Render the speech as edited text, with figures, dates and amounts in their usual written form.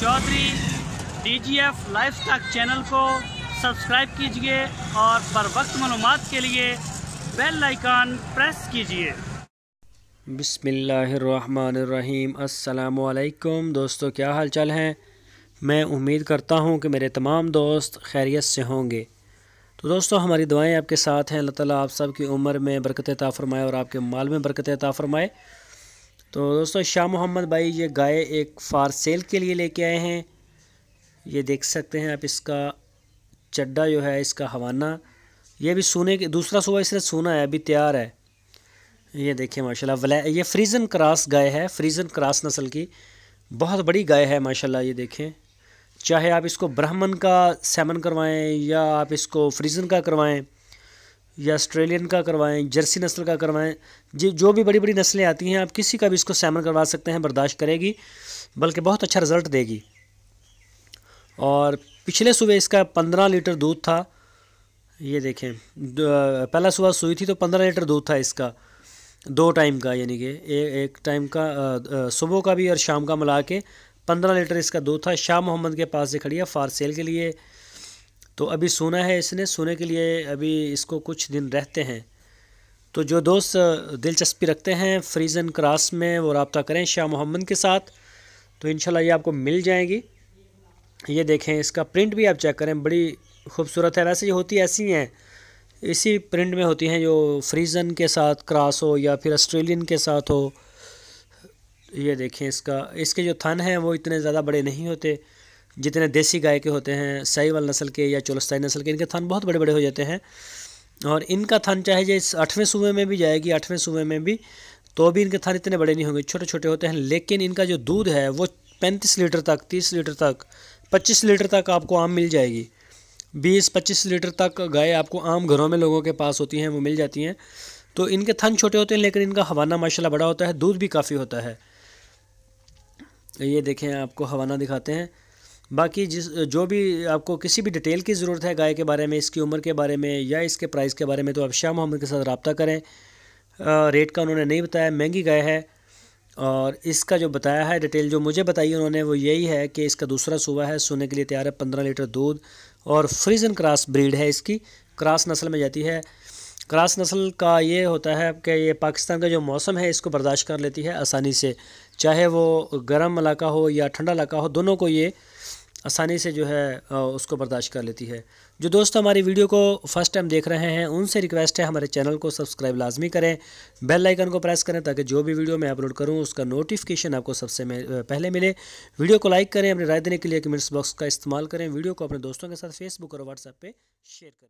Chaudhary DGF livestock channel को subscribe कीजिए और बर वक्त मालूमात के लिए बेल आइकन प्रेस कीजिए। बिस्मिल्लाहिर्रहमानिर्रहीम। अस्सलामुअलैकुम दोस्तों, क्या हाल चाल हैं। मैं उम्मीद करता हूं कि मेरे तमाम दोस्त खैरियत से होंगे। तो दोस्तों, हमारी दुआएं आपके साथ हैं। अल्लाह ताला आप सब की उम्र में बरकत अता फरमाए और आपके माल में बरकत अता फरमाए। तो दोस्तों, शाह मोहम्मद भाई ये गाय एक फार सेल के लिए लेके आए हैं। ये देख सकते हैं आप, इसका चड्डा जो है, इसका हवाना, ये भी सूने के दूसरा सुबह इसने सूना है, अभी तैयार है। ये देखिए माशाल्लाह, ये फ्रीजन क्रॉस गाय है, फ्रीजन क्रॉस नस्ल की बहुत बड़ी गाय है माशाल्लाह। ये देखें, चाहे आप इसको ब्राह्मण का सेमन करवाएं या आप इसको फ्रीजन का करवाएं या ऑस्ट्रेलियन का करवाएं, जर्सी नस्ल का करवाएं, जो भी बड़ी बड़ी नस्लें आती हैं आप किसी का भी इसको सेमन करवा सकते हैं, बर्दाश्त करेगी, बल्कि बहुत अच्छा रिज़ल्ट देगी। और पिछले सुबह इसका 15 लीटर दूध था। ये देखें, पहला सुबह सुई थी तो 15 लीटर दूध था इसका, 2 टाइम का, यानी कि एक टाइम का सुबह का भी और शाम का मिला के 15 लीटर इसका दूध था। शाह मोहम्मद के पास से खड़ी है फार सेल के लिए। तो अभी सोना है इसने, सोने के लिए अभी इसको कुछ दिन रहते हैं। तो जो दोस्त दिलचस्पी रखते हैं फ्रीजन क्रॉस में, वो रब्ता करें शाह मोहम्मद के साथ, तो इंशाल्लाह ये आपको मिल जाएगी। ये देखें, इसका प्रिंट भी आप चेक करें, बड़ी खूबसूरत है। वैसे ये होती ऐसी हैं, इसी प्रिंट में होती हैं जो फ्रीजन के साथ क्रॉस हो या फिर ऑस्ट्रेलियन के साथ हो। ये देखें, इसके जो थन हैं वो इतने ज़्यादा बड़े नहीं होते जितने देसी गाय के होते हैं, साहिवाल नस्ल के या चोलस्ताई नस्ल के। इनके थन बहुत बड़े बड़े हो जाते हैं और इनका थन चाहे जो 8वें सूबे में भी जाएगी, 8वें सूबे में भी, तो भी इनके थन इतने बड़े नहीं होंगे, छोटे छोटे होते हैं। लेकिन इनका जो दूध है वो 35 लीटर तक, 30 लीटर तक, 25 लीटर तक आपको आम मिल जाएगी। 20-25 लीटर तक गाय आपको आम घरों में लोगों के पास होती हैं, वो मिल जाती हैं। तो इनके थन छोटे होते हैं लेकिन इनका हवाना माशाल्लाह बड़ा होता है, दूध भी काफ़ी होता है। ये देखें, आपको हवाना दिखाते हैं। बाकी जो भी आपको किसी भी डिटेल की ज़रूरत है गाय के बारे में, इसकी उम्र के बारे में या इसके प्राइस के बारे में, तो आप शाह मोहम्मद के साथ रब्ता करें। रेट का उन्होंने नहीं बताया, महंगी गाय है। और इसका जो बताया है डिटेल जो मुझे बताई उन्होंने वो यही है कि इसका दूसरा सूबा है, सोने के लिए तैयार है, 15 लीटर दूध, और फ्रीजन क्रॉस ब्रीड है इसकी, क्रॉस नस्ल में जाती है। क्रॉस नस्ल का ये होता है कि ये पाकिस्तान का जो मौसम है इसको बर्दाश्त कर लेती है आसानी से, चाहे वो गर्म इलाका हो या ठंडा इलाका हो, दोनों को ये आसानी से जो है उसको बर्दाश्त कर लेती है। जो दोस्त हमारी वीडियो को फर्स्ट टाइम देख रहे हैं उनसे रिक्वेस्ट है हमारे चैनल को सब्सक्राइब लाजमी करें, बेल आइकन को प्रेस करें ताकि जो भी वीडियो मैं अपलोड करूं उसका नोटिफिकेशन आपको सबसे पहले मिले। वीडियो को लाइक करें, अपनी राय देने के लिए कमेंट्स बॉक्स का इस्तेमाल करें, वीडियो को अपने दोस्तों के साथ फेसबुक और व्हाट्सएप पे शेयर करें।